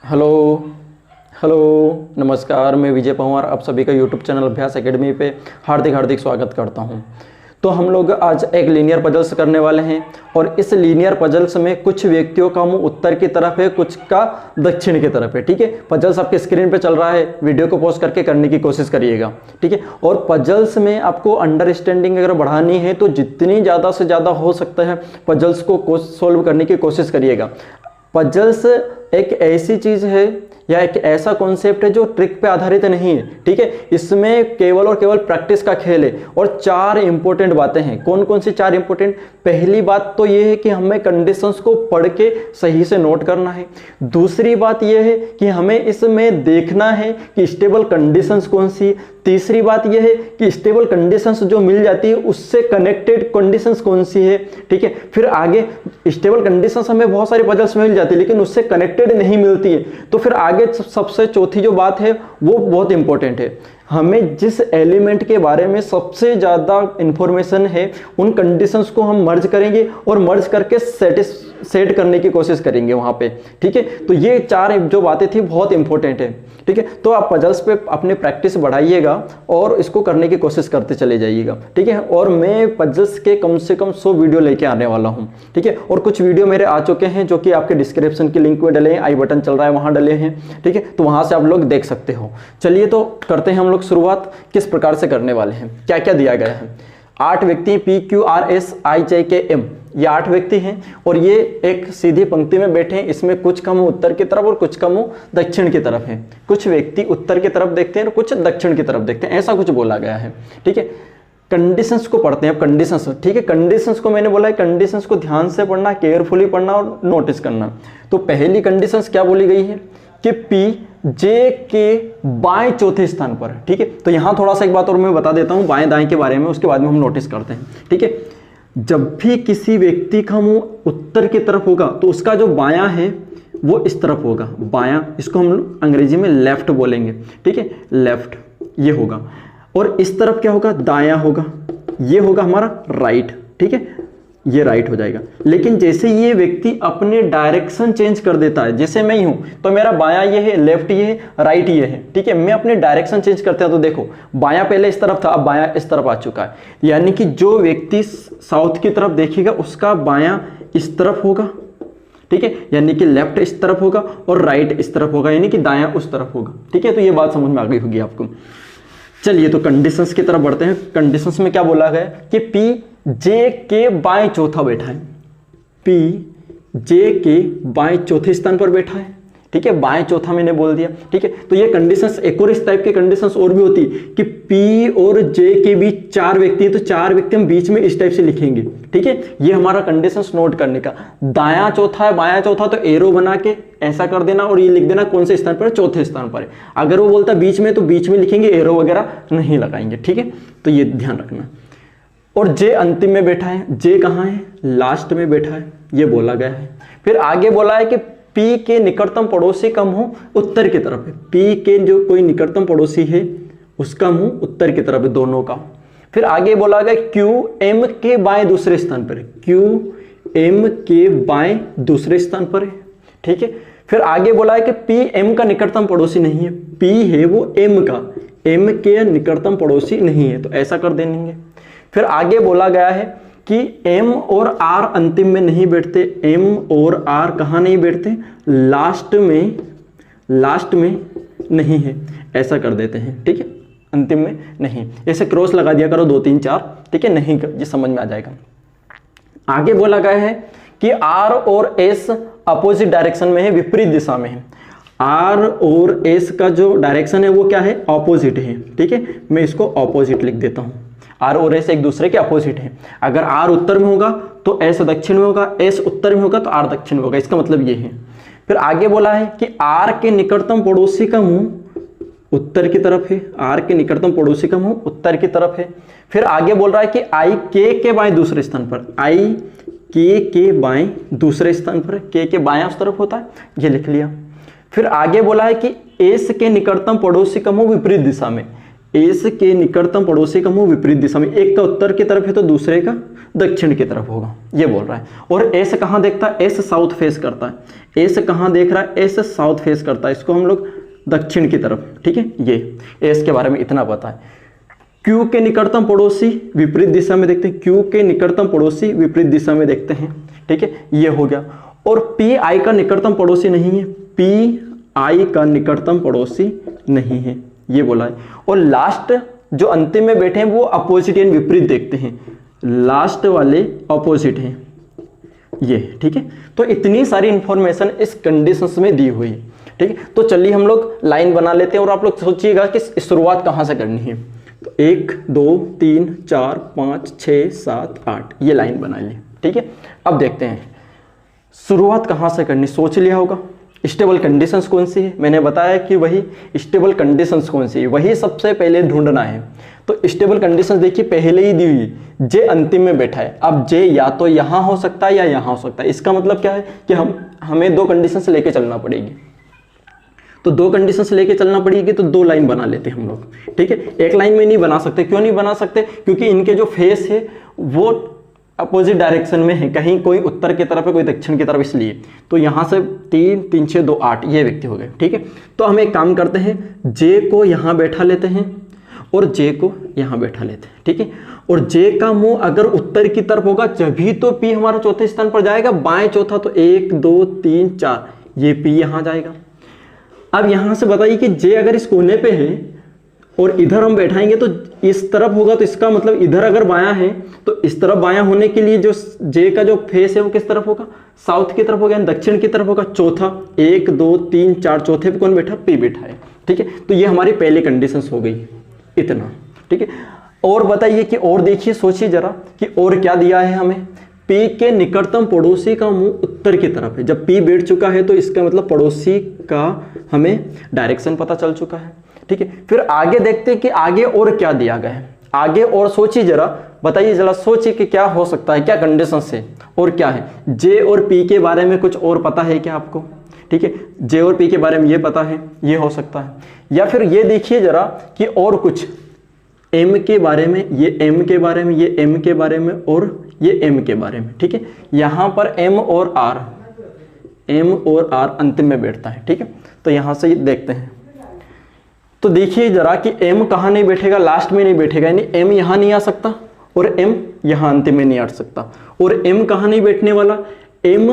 Hello hello नमस्कार, मैं विजय पंवार आप सभी का यूट्यूब चैनल अभ्यास एकेडमी पे हार्दिक हार्दिक स्वागत करता हूं। तो हम लोग आज एक लीनियर पजल्स करने वाले हैं और इस लीनियर पजल्स में कुछ व्यक्तियों का मुंह उत्तर की तरफ है, कुछ का दक्षिण की तरफ है। ठीक है, पजल्स आपके स्क्रीन पे चल रहा है, वीडियो को पॉज करके करने की कोशिश करिएगा। ठीक है, और पजल्स में आपको अंडरस्टैंडिंग अगर बढ़ानी है तो जितनी ज़्यादा से ज़्यादा हो सकता है पजल्स को सोल्व करने की कोशिश करिएगा। पजल्स एक ऐसी चीज़ है या एक ऐसा कॉन्सेप्ट है जो ट्रिक पे आधारित नहीं है। ठीक है, इसमें केवल और केवल प्रैक्टिस का खेल है और चार इंपॉर्टेंट बातें हैं। कौन कौन सी चार इंपॉर्टेंट? पहली बात तो ये है कि हमें कंडीशंस को पढ़ के सही से नोट करना है। दूसरी बात यह है कि हमें इसमें देखना है कि स्टेबल कंडीशंस कौन सी है। तीसरी बात यह है कि स्टेबल कंडीशंस जो मिल जाती है उससे कनेक्टेड कंडीशंस कौन सी है। ठीक है, फिर आगे स्टेबल कंडीशंस हमें बहुत सारी पजल्स में मिल जाती है लेकिन उससे कनेक्टेड नहीं मिलती है। तो फिर आगे सबसे चौथी जो बात है वो बहुत इंपॉर्टेंट है। हमें जिस एलिमेंट के बारे में सबसे ज़्यादा इंफॉर्मेशन है उन कंडीशंस को हम मर्ज करेंगे और मर्ज करके सेट करने की कोशिश करेंगे वहाँ पे। ठीक है, तो ये चार जो बातें थी बहुत इंपॉर्टेंट है। ठीक है, तो आप पजल्स पे अपने प्रैक्टिस बढ़ाइएगा और इसको करने की कोशिश करते चले जाइएगा। ठीक है, और मैं पजल्स के कम से कम 100 वीडियो लेके आने वाला हूँ। ठीक है, और कुछ वीडियो मेरे आ चुके हैं जो कि आपके डिस्क्रिप्शन की लिंक में डले हैं, आई बटन चल रहा है वहाँ डले हैं। ठीक है, तो वहाँ से आप लोग देख सकते हो। चलिए तो करते हैं हम लोग शुरुआत। किस प्रकार से करने वाले हैं, क्या क्या दिया गया है। 8 व्यक्ति PQRSIJKM, ये 8 व्यक्ति हैं और ये एक सीधी पंक्ति में बैठे हैं। इसमें कुछ का मुंह उत्तर की तरफ और कुछ का मुंह दक्षिण की तरफ है। कुछ व्यक्ति उत्तर की तरफ देखते हैं और कुछ दक्षिण की तरफ देखते हैं, ऐसा कुछ बोला गया है। ठीक है, कंडीशंस को पढ़ते हैं अब। कंडीशंस, ठीक है, कंडीशंस को मैंने बोला है कंडीशंस को ध्यान से पढ़ना, केयरफुली पढ़ना और नोटिस करना। तो पहली कंडीशंस क्या बोली गई है कि P जे के बाएं चौथे स्थान पर। ठीक है, तो यहां थोड़ा सा एक बात और मैं बता देता हूं बाएं दाएं के बारे में, उसके बाद में हम नोटिस करते हैं। ठीक है, जब भी किसी व्यक्ति का मुंह उत्तर की तरफ होगा तो उसका जो बायां है वो इस तरफ होगा, बायां, इसको हम अंग्रेजी में लेफ्ट बोलेंगे। ठीक है, लेफ्ट ये होगा और इस तरफ क्या होगा, दायां होगा, ये होगा हमारा राइट। ठीक है, ये राइट हो जाएगा। लेकिन जैसे ये व्यक्ति अपने डायरेक्शन चेंज कर देता है, जैसे मैं ही हूं तो मेरा बायां ये है, लेफ्ट ये है, राइट ये है। ठीक है, मैं अपने डायरेक्शन चेंज करता हूं तो देखो बायां पहले इस तरफ था, अब बायां इस तरफ आ चुका है। यानी कि जो व्यक्ति साउथ की तरफ देखेगा उसका बायां इस तरफ होगा। ठीक है, यानी कि लेफ्ट इस तरफ होगा और राइट इस तरफ होगा, यानी कि दायां उस तरफ होगा। ठीक है, तो ये बात समझ में आ गई होगी आपको। चलिए तो कंडीशंस की तरफ बढ़ते हैं। कंडीशंस में क्या बोला गया कि P जे के बाएं चौथा बैठा है। P जे के बाएं चौथे स्थान पर बैठा है। ठीक है, बाएं चौथा मैंने बोल दिया। ठीक है, तो ये कंडीशंस, एक और इस टाइप की कंडीशंस और भी होती कि P और J के बीच 4 व्यक्ति हैं तो 4 व्यक्ति हम बीच में इस टाइप से लिखेंगे। ठीक है, ये हमारा कंडीशंस नोट करने का। दायां चौथा है, बायां चौथा, तो एरो बना के ऐसा कर देना और ये लिख देना कौन से स्थान पर, चौथे स्थान पर है। अगर वो बोलता बीच में तो बीच में लिखेंगे, एरो वगैरह नहीं लगाएंगे। ठीक है, तो ये ध्यान रखना। और जे अंतिम में बैठा है, जे कहाँ है, लास्ट में बैठा है, ये बोला गया है। फिर आगे बोला है कि P के निकटतम पड़ोसी का मुंह उत्तर की तरफ है। P के जो कोई निकटतम पड़ोसी है उसका मुंह उत्तर की तरफ है, दोनों का। फिर आगे बोला गया Q M के बाएं दूसरे स्थान पर है। Q M के बाएं दूसरे स्थान पर है। ठीक है, फिर आगे बोला है कि P M का निकटतम पड़ोसी नहीं है। P है वो M का, M के निकटतम पड़ोसी नहीं है, तो ऐसा कर देंगे। फिर आगे बोला गया है कि M और R अंतिम में नहीं बैठते। M और R कहाँ नहीं बैठते, लास्ट में नहीं है, ऐसा कर देते हैं। ठीक है, अंतिम में नहीं, ऐसे क्रॉस लगा दिया करो 2 3 4। ठीक है, नहीं, ये समझ में आ जाएगा। आगे बोला गया है कि R और S अपोजिट डायरेक्शन में है, विपरीत दिशा में है। R और S का जो डायरेक्शन है वो क्या है, ऑपोजिट है। ठीक है, मैं इसको ऑपोजिट लिख देता हूं। R और S एक दूसरे के अपोजिट है। अगर R उत्तर में होगा तो S दक्षिण में होगा, S उत्तर में होगा तो R दक्षिण में होगा, इसका मतलब ये है। फिर आगे बोला है कि R के निकटतम पड़ोसी का मुंह उत्तर की तरफ है। R के निकटतम पड़ोसी का मुंह उत्तर की तरफ है। फिर आगे बोल रहा है कि I K के बाएं दूसरे स्थान पर, I K के बाएं दूसरे स्थान पर, K के बाएं उस तरफ होता है, ये लिख लिया। फिर आगे बोला है कि S के निकटतम पड़ोसी का मुंह विपरीत दिशा में। एस के निकटतम पड़ोसी का मुंह विपरीत दिशा में, एक का उत्तर की तरफ है तो दूसरे का दक्षिण की तरफ होगा, ये बोल रहा है। और एस कहाँ देखता है, एस साउथ फेस करता है। एस कहाँ देख रहा है, एस साउथ फेस करता है, इसको हम लोग दक्षिण की तरफ, ठीक है। ये एस के बारे में इतना पता है। क्यू के निकटतम पड़ोसी विपरीत दिशा में देखते हैं, क्यू के निकटतम पड़ोसी विपरीत दिशा में देखते हैं, ठीक है, ये हो गया। और पी आई का निकटतम पड़ोसी नहीं है, पी आई का निकटतम पड़ोसी नहीं है, ये बोला है। और लास्ट जो अंतिम में बैठे हैं वो अपोजिट यानी विपरीत देखते हैं, लास्ट वाले अपोजिट हैं, ये, ठीक है। तो इतनी सारी इंफॉर्मेशन इस कंडीशंस में दी हुई है, ठीक है। तो चलिए हम लोग लाइन बना लेते हैं और आप लोग सोचिएगा कि शुरुआत कहाँ से करनी है। तो 1 2 3 4 5 6 7 8 ये लाइन बना ली, ठीक है। अब देखते हैं शुरुआत कहाँ से करनी, सोच लिया होगा। स्टेबल कंडीशंस कौन सी है, मैंने बताया कि वही स्टेबल कंडीशंस कौन सी है वही सबसे पहले ढूंढना है। तो स्टेबल कंडीशंस देखिए पहले ही दी हुई, जे अंतिम में बैठा है। अब जे या तो यहाँ हो सकता है या यहाँ हो सकता है, इसका मतलब क्या है कि हमें दो कंडीशंस लेके चलना पड़ेगी। तो दो कंडीशंस लेके चलना पड़ेगी, तो दो लाइन बना लेते हैं हम लोग, ठीक है। एक लाइन में नहीं बना सकते, क्यों नहीं बना सकते, क्योंकि इनके जो फेस है वो अपोजिट डायरेक्शन में है, कहीं कोई उत्तर की तरफ है कोई दक्षिण की तरफ, इसलिए। तो यहाँ से 3 3 6 2 8 ये व्यक्ति हो गए, ठीक है। तो हम एक काम करते हैं, जे को यहाँ बैठा लेते हैं और जे को यहाँ बैठा लेते हैं, ठीक है। और जे का मुंह अगर उत्तर की तरफ होगा जभी तो पी हमारा चौथे स्थान पर जाएगा, बाएं चौथा तो 1 2 3 4 ये पी यहाँ जाएगा। अब यहां से बताइए कि जे अगर इस कोने पे है और इधर हम बैठाएंगे तो इस तरफ होगा, तो इसका मतलब इधर अगर बायां है तो इस तरफ बायां होने के लिए जो जे का जो फेस है वो किस तरफ होगा, साउथ की तरफ होगा, दक्षिण की तरफ होगा। चौथा 1 2 3 4 चौथे पे कौन बैठा, पी बैठा है, ठीक है। तो ये हमारी पहली कंडीशंस हो गई, इतना, ठीक है। और बताइए कि और देखिए, सोचिए जरा कि और क्या दिया है हमें। P के निकटतम पड़ोसी का मुंह उत्तर की तरफ है। जब P बैठ चुका है तो इसका मतलब पड़ोसी का हमें डायरेक्शन पता चल चुका है, ठीक है। फिर आगे देखते हैं कि आगे और क्या दिया गया है। आगे और सोचिए जरा, बताइए जरा, सोचिए कि क्या हो सकता है, क्या कंडीशन है और क्या है। J और P के बारे में कुछ और पता है क्या आपको, ठीक है। J और P के बारे में ये पता है, ये हो सकता है। या फिर ये देखिए जरा कि और कुछ M के बारे में, ये M के बारे में, ये M के बारे में और ये M के बारे में, ठीक है। यहां पर M और R अंतिम में बैठता है, ठीक है। तो यहां से देखते हैं, तो देखिए जरा कि M कहां नहीं बैठेगा, लास्ट में नहीं बैठेगा, यानी M यहां नहीं आ सकता और M यहां अंतिम में नहीं आ सकता। और M कहां नहीं बैठने वाला, M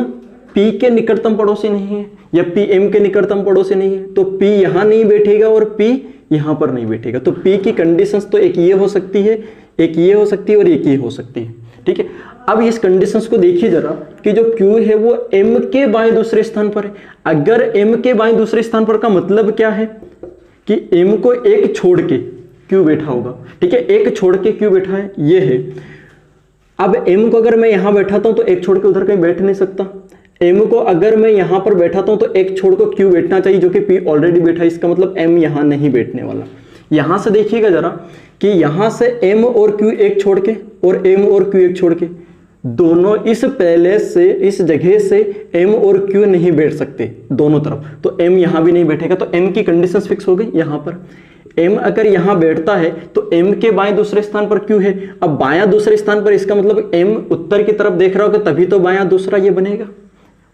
P के निकटतम पड़ोसी नहीं है या P M के निकटतम पड़ोसी नहीं है, तो P यहां नहीं बैठेगा और P यहां पर नहीं बैठेगा। तो P की कंडीशंस तो एक ये हो सकती है, एक ये हो सकती है और एक ये हो सकती है, ठीक है। अब इस कंडीशंस को देखिए जरा कि जो Q है वो M के बाएं दूसरे स्थान पर है। अगर M के बाएं दूसरे स्थान पर का मतलब क्या है कि M को एक छोड़ के Q बैठा होगा, ठीक है। एक छोड़ के Q बैठा है, ये है। अब M को अगर मैं यहां बैठाता हूं तो एक छोड़ के उधर कहीं बैठ नहीं सकता। M को अगर मैं यहां पर बैठाता हूं तो एक छोड़ को Q बैठना चाहिए, जो कि P ऑलरेडी बैठा है, इसका मतलब M यहां नहीं बैठने वाला। यहां से देखिएगा जरा कि यहां से M और Q एक छोड़ के और M और Q एक छोड़ के, दोनों इस पहले से इस जगह से M और Q नहीं बैठ सकते दोनों तरफ, तो M यहां भी नहीं बैठेगा। तो M की कंडीशंस फिक्स हो गई। यहां पर M अगर यहां बैठता है तो M के बाएं दूसरे स्थान पर Q है। अब बायां दूसरे स्थान पर, इसका मतलब M उत्तर की तरफ देख रहा होगा, तभी तो बायां दूसरा ये बनेगा,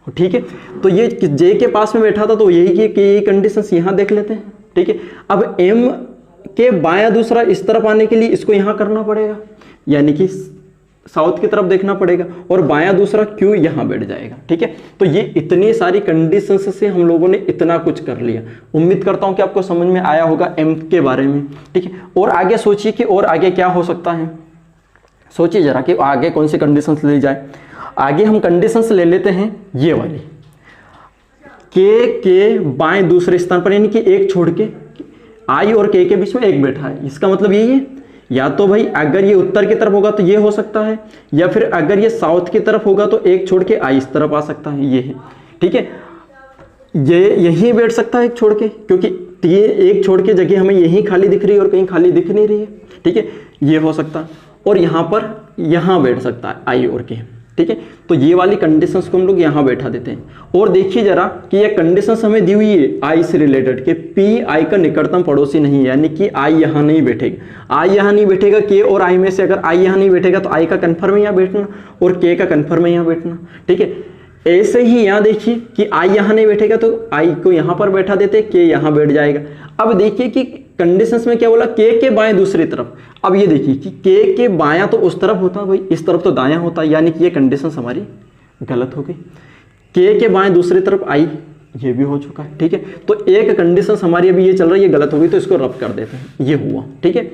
ठीक है। तो ये J के पास में बैठा था, तो यही कंडीशंस यहां देख लेते हैं, ठीक है। अब M के बायां दूसरा इस तरफ आने के लिए इसको यहां करना पड़ेगा, यानी कि साउथ की तरफ देखना पड़ेगा, और बायां दूसरा Q यहां बैठ जाएगा, ठीक है। तो ये इतनी सारी कंडीशंस से हम लोगों ने इतना कुछ कर लिया। उम्मीद करता हूं कि आपको समझ में आया होगा M के बारे में, ठीक है। और आगे सोचिए कि और आगे क्या हो सकता है। सोचिए जरा कि आगे कौन सी कंडीशंस ले जाए। आगे हम कंडीशंस ले लेते हैं ये वाली, के बाएं दूसरे स्थान पर, यानी कि एक छोड़ के I और K के बीच में एक बैठा है। इसका मतलब यही है, या तो भाई अगर ये उत्तर की तरफ होगा तो ये हो सकता है, या फिर अगर ये साउथ की तरफ होगा तो एक छोड़ के I इस तरफ आ सकता है, ये है, ठीक है। ये यहीं बैठ सकता है एक छोड़ के, क्योंकि ये एक छोड़ के जगह हमें यहीं खाली दिख रही है और कहीं खाली दिख नहीं रही है, ठीक है। ये हो सकता है, और यहाँ पर यहाँ बैठ सकता है I और K, ठीक है। तो ये वाली कंडीशंस को हम लोग यहाँ बैठा देते हैं। और देखिए जरा कि ये कंडीशंस हमें दी हुई है आई से रिलेटेड कि पी आई का निकटतम पड़ोसी नहीं है, यानी कि आई यहाँ नहीं बैठेगा। आई यहाँ नहीं बैठेगा, के और आई में से अगर आई यहाँ नहीं बैठेगा तो आई का कन्फर्म है यहाँ बैठना और के का कन्फर्म है यहाँ बैठना, ठीक है। ऐसे ही यहाँ देखिए कि आई यहाँ नहीं बैठेगा तो आई को यहाँ पर बैठा देते, के यहाँ बैठ जाएगा। अब देखिए कि कंडीशंस में क्या बोला, के बाएं दूसरी तरफ। अब ये देखिए कि के बायां तो उस तरफ होता है भाई, इस तरफ तो दायां होता है, यानी कि ये कंडीशंस हमारी गलत हो गई। के बाएं दूसरी तरफ आई, ये भी हो चुका है, ठीक है। तो एक कंडीशंस हमारी अभी ये चल रही है गलत हो गई, तो इसको रब कर देते हैं, ये हुआ, ठीक है।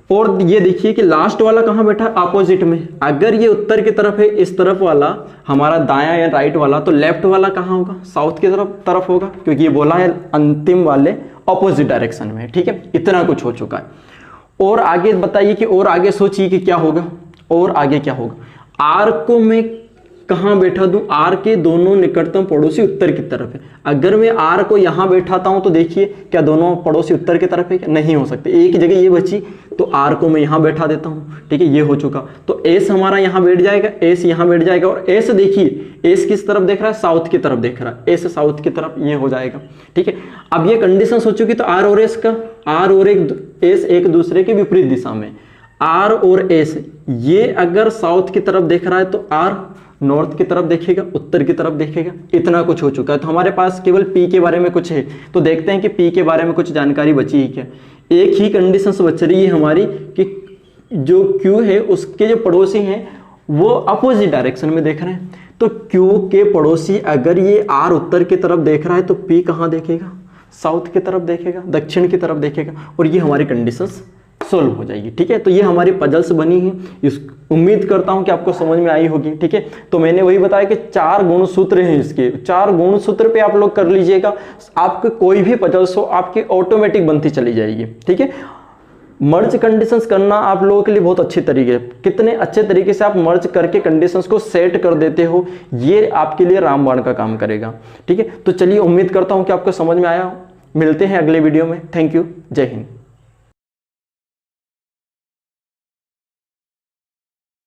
और ये देखिए कि लास्ट वाला कहाँ बैठा है, अपोजिट में। अगर ये उत्तर की तरफ है, इस तरफ वाला हमारा दायां या राइट वाला, तो लेफ्ट वाला कहाँ होगा, साउथ की तरफ होगा, क्योंकि ये बोला है अंतिम वाले ऑपोजिट डायरेक्शन में, ठीक है। इतना कुछ हो चुका है। और आगे बताइए कि और आगे सोचिए कि क्या होगा, और आगे क्या होगा। आर को मैं कहाँ बैठा दूं, आर के दोनों निकटतम पड़ोसी उत्तर की तरफ है। अगर मैं आर को यहाँ बैठाता हूं तो देखिए क्या दोनों पड़ोसी उत्तर की तरफ है, क्या नहीं हो सकते, एक जगह ये बची, तो आर को मैं यहाँ बैठा देता हूँ, ठीक है। ये हो चुका, तो एस हमारा यहाँ बैठ जाएगा, एस यहाँ बैठ जाएगा। और एस देखिए, एस किस तरफ देख रहा है, साउथ की तरफ देख रहा है, एस साउथ की तरफ, ये हो जाएगा, ठीक है। अब ये कंडीशन हो चुकी, तो आर और एस का, आर और एस एक दूसरे के विपरीत दिशा में, आर और एस ये अगर साउथ की तरफ देख रहा है तो आर नॉर्थ की तरफ देखेगा, उत्तर की तरफ देखेगा। इतना कुछ हो चुका है। तो हमारे पास केवल पी के बारे में कुछ है, तो देखते हैं कि पी के बारे में कुछ जानकारी बची है क्या। एक ही कंडीशन बच रही है हमारी कि जो क्यू है उसके जो पड़ोसी हैं वो अपोजिट डायरेक्शन में देख रहे हैं। तो क्यू के पड़ोसी अगर ये आर उत्तर की तरफ देख रहा है तो पी कहाँ देखेगा, साउथ की तरफ देखेगा, दक्षिण की तरफ देखेगा। और ये हमारी कंडीशंस सोल्व हो जाएगी, ठीक है। तो ये हमारी पजल्स बनी है, इस उम्मीद करता हूं कि आपको समझ में आई होगी, ठीक है। तो मैंने वही बताया कि 4 गुणसूत्र हैं इसके, 4 गुणसूत्र पे आप लोग कर लीजिएगा, आपके कोई भी पजल्स हो आपकी ऑटोमेटिक बनती चली जाएगी, ठीक है। मर्ज कंडीशंस करना आप लोगों के लिए बहुत अच्छे तरीके, कितने अच्छे तरीके से आप मर्ज करके कंडीशंस को सेट कर देते हो, ये आपके लिए रामबाण का काम करेगा, ठीक है। तो चलिए उम्मीद करता हूं कि आपको समझ में आया। मिलते हैं अगले वीडियो में। थैंक यू, जय हिंद।